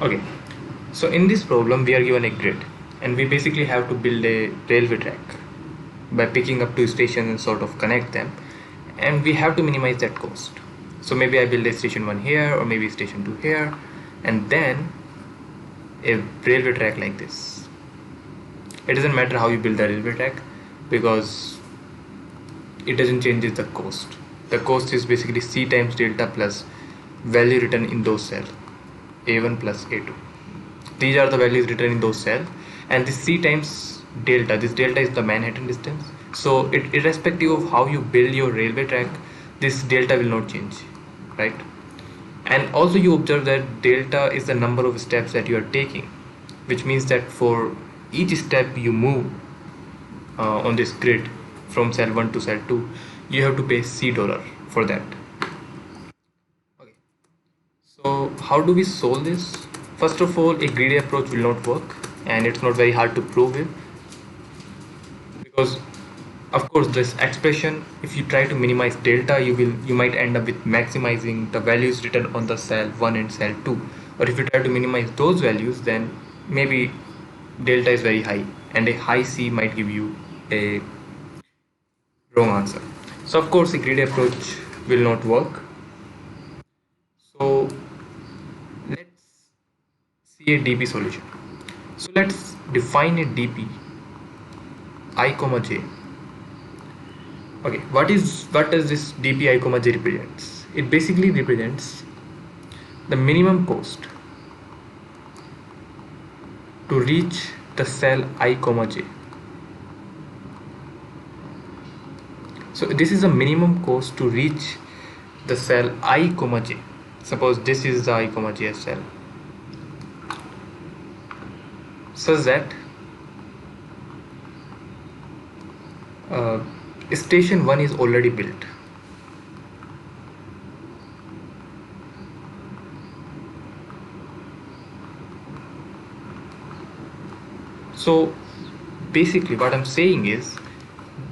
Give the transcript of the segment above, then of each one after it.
Okay, so in this problem we are given a grid and we basically have to build a railway track by picking up two stations and sort of connect them, and we have to minimize that cost. So maybe I build a station 1 here or maybe station 2 here and then a railway track like this. It doesn't matter how you build the railway track because it doesn't change the cost. The cost is basically C times delta plus value written in those cells, A1 plus A2. These are the values written in those cells, and this C times delta, this delta is the Manhattan distance. So irrespective of how you build your railway track, this delta will not change, right? And also you observe that delta is the number of steps that you are taking, which means that for each step you move on this grid from cell 1 to cell 2, you have to pay $C for that. Okay, so how do we solve this? First of all, a greedy approach will not work, and it's not very hard to prove it because of course this expression, if you try to minimize delta, you might end up with maximizing the values written on the cell 1 and cell 2, or if you try to minimize those values, then maybe delta is very high and a high C might give you a wrong answer. So of course a greedy approach will not work. So let's see a DP solution. So let's define a DP I comma j. Okay, what does this DP I comma j represents? It basically represents the minimum cost to reach the cell I comma j. So this is the minimum cost to reach the cell I comma j. Suppose this is the I comma j cell, such that station 1 is already built. So basically what I'm saying is,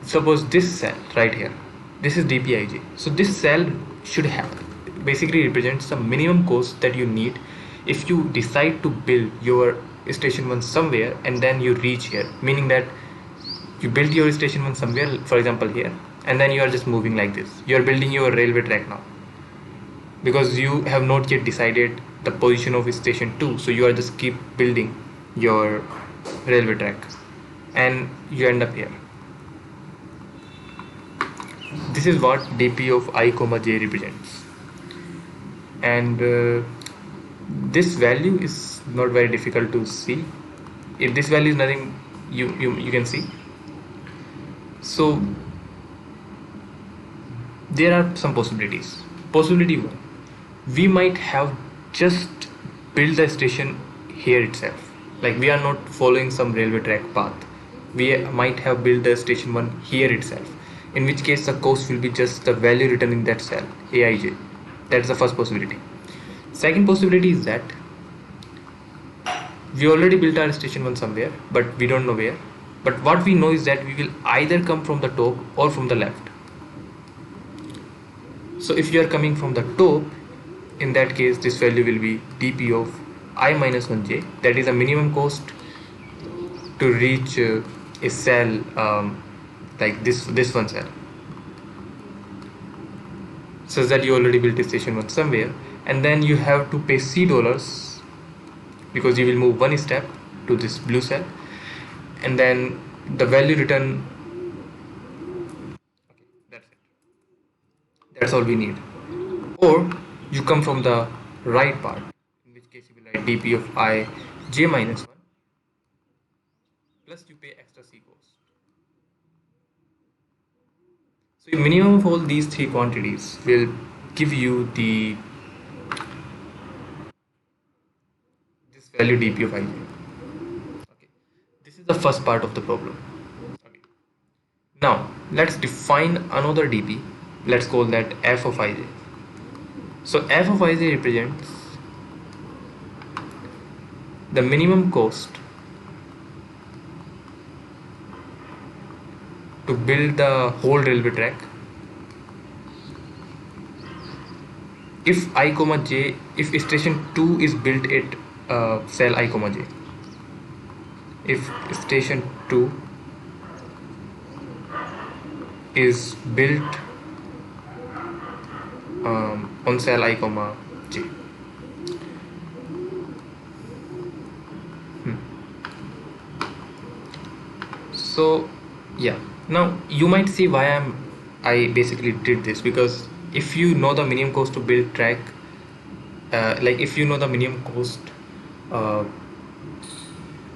suppose this cell right here, this is dpij, so this cell should have basically represents the minimum cost that you need if you decide to build your station 1 somewhere and then you reach here, meaning that you build your station 1 somewhere, for example here, and then you are just moving like this. You are building your railway track now because you have not yet decided the position of station 2, so you are just keep building your railway track and you end up here. This is what dp of I comma j represents, and this value is not very difficult to see. If this value is nothing, you can see. So there are some possibilities. Possibility 1, we might have just built the station here itself, like we are not following some railway track path. We might have built the station 1 here itself, in which case the cost will be just the value written in that cell aij. That's the first possibility. Second possibility is that we already built our station 1 somewhere, but we don't know where. But what we know is that we will either come from the top or from the left. So if you are coming from the top, in that case this value will be dp of I minus 1j, that is a minimum cost to reach a cell like this one cell, such that you already built a station 1 somewhere, and then you have to pay $C because you will move one step to this blue cell, and then the value written. Okay, that's it. That's all we need. Or you come from the right part, in which case you will write dp of I j minus 1 plus you pay extra C cost. So the minimum of all these three quantities will give you this value dp of ij. Okay, this is the first part of the problem. Okay, now let's define another dp. Let's call that f of ij. So f of ij represents the minimum cost to build the whole railway track if I comma j, if station 2 is built at cell I comma j. If station 2 is built on cell I comma j. So yeah, now you might see why I basically did this, because if you know the minimum cost to build track, like if you know the minimum cost uh,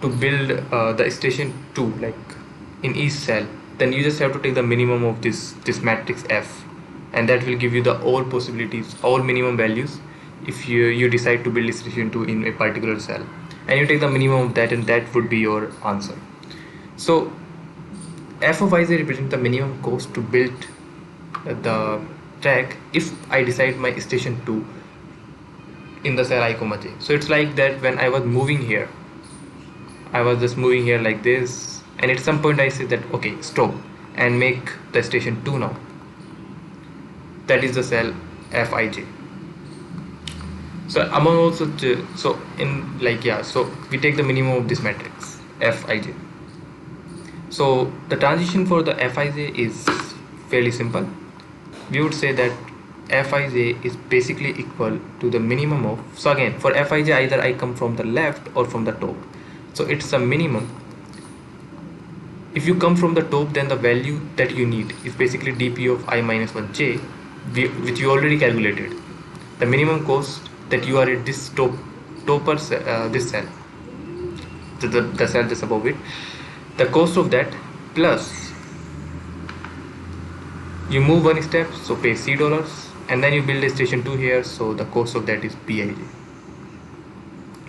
to build the station 2 like in each cell, then you just have to take the minimum of this matrix F, and that will give you the all possibilities, all minimum values if you decide to build station 2 in a particular cell, and you take the minimum of that, and that would be your answer. So f of ij represents the minimum cost to build the track if I decide my station 2 in the cell I comma j. So it's like that when I was moving here, I was just moving here like this, and at some point I said that okay, stop and make the station 2 now. That is the cell Fij. So among also, so in like, yeah, so we take the minimum of this matrix Fij. So the transition for the Fij is fairly simple. We would say that Fij is basically equal to the minimum of, so again for Fij either I come from the left or from the top, so it's a minimum. If you come from the top, then the value that you need is basically dp of I minus 1 j, which you already calculated. The minimum cost that you are at this topper this cell, the cell just above it, the cost of that plus you move one step, so pay $C, and then you build a station 2 here, so the cost of that is Bij,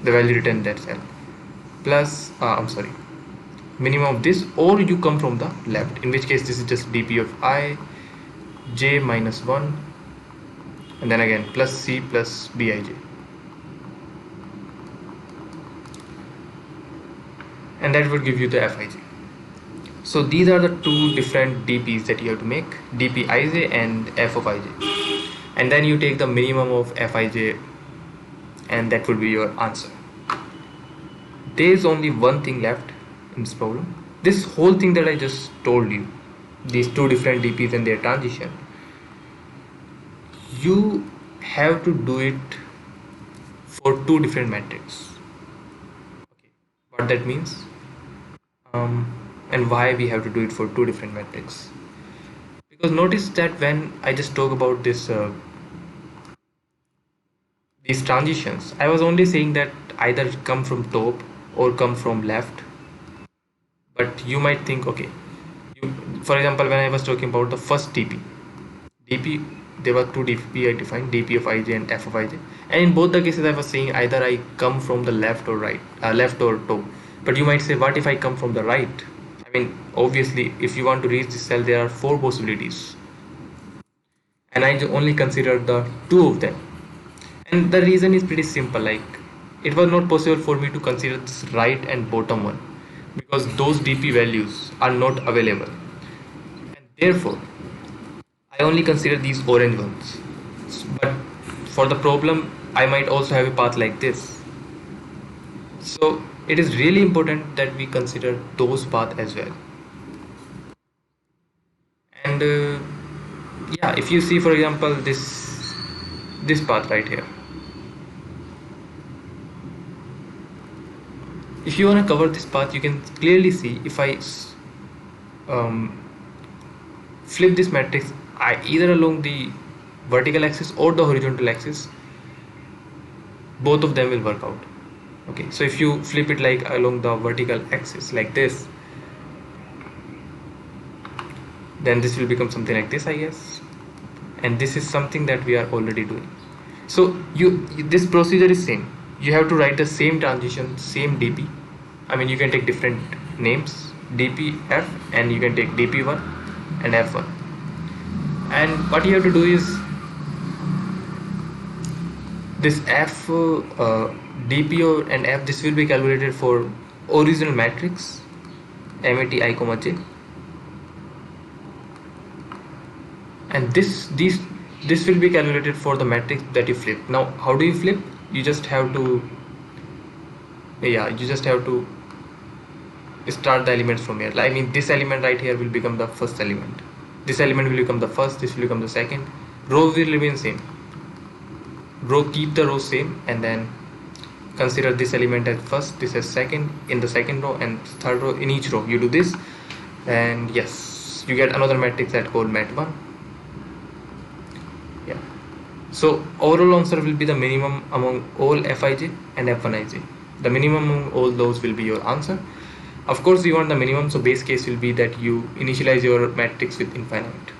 the value written in that cell, plus I'm sorry, minimum of this, or you come from the left, in which case this is just dp of I j minus 1, and then again plus C plus Bij, and that will give you the Fij. So these are the two different dp's that you have to make, dpij and f of ij, and then you take the minimum of Fij, and that would be your answer. There is only one thing left in this problem. This whole thing that I just told you, these two different dp's and their transition, you have to do it for two different metrics. Okay, what that means, and why we have to do it for two different metrics. Because notice that when I just talk about this these transitions, I was only saying that either come from top or come from left. But you might think, okay, for example, when I was talking about the first dp, there were two dp I defined, dp of ij and f of ij, and in both the cases I was saying either I come from the left or right, left or top. But you might say, what if I come from the right? I mean, obviously if you want to reach this cell, there are four possibilities, and I only considered the two of them. And the reason is pretty simple, like it was not possible for me to consider this right and bottom one, because those dp values are not available, and therefore I only consider these orange ones. But for the problem, I might also have a path like this. So it is really important that we consider those paths as well. And yeah, if you see, for example, this path right here, if you want to cover this path, you can clearly see if I flip this matrix either along the vertical axis or the horizontal axis, both of them will work out. Okay, so if you flip it like along the vertical axis like this, then this will become something like this, I guess, and this is something that we are already doing. So this procedure is same. You have to write the same transition, same dp. I mean, you can take different names, dp f, and you can take dp1 and f1, and what you have to do is this f dp and f, this will be calculated for original matrix mat I comma j, and this will be calculated for the matrix that you flip. Now how do you flip? You just have to yeah, you just have to start the elements from here. I mean, this element right here will become the first element, this element will become the first, this will become the second. Row will remain same, row, keep the row same, and then consider this element as first, this as second in the second row, and third row in each row. You do this, and yes, you get another matrix that called mat1. Yeah, so overall answer will be the minimum among all Fij and F1ij. The minimum among all those will be your answer. Of course, you want the minimum, so base case will be that you initialize your matrix with infinite.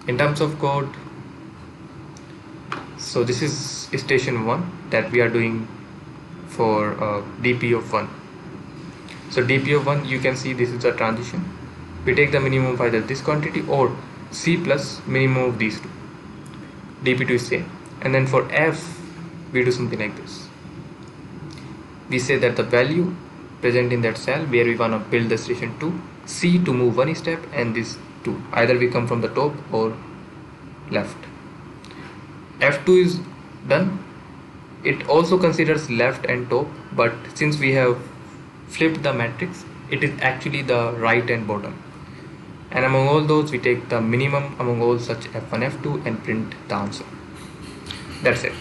In terms of code, so this is station 1 that we are doing for dp of 1. So dp of 1, you can see this is the transition. We take the minimum of either this quantity or c plus minimum of these two. dp2 is same. And then for f, we do something like this. We say that the value present in that cell where we want to build the station 2, c to move one step, and this 2, either we come from the top or left. F2 is done. It also considers left and top, but since we have flipped the matrix, it is actually the right and bottom. And among all those, we take the minimum among all such F1, F2 and print the answer. That's it.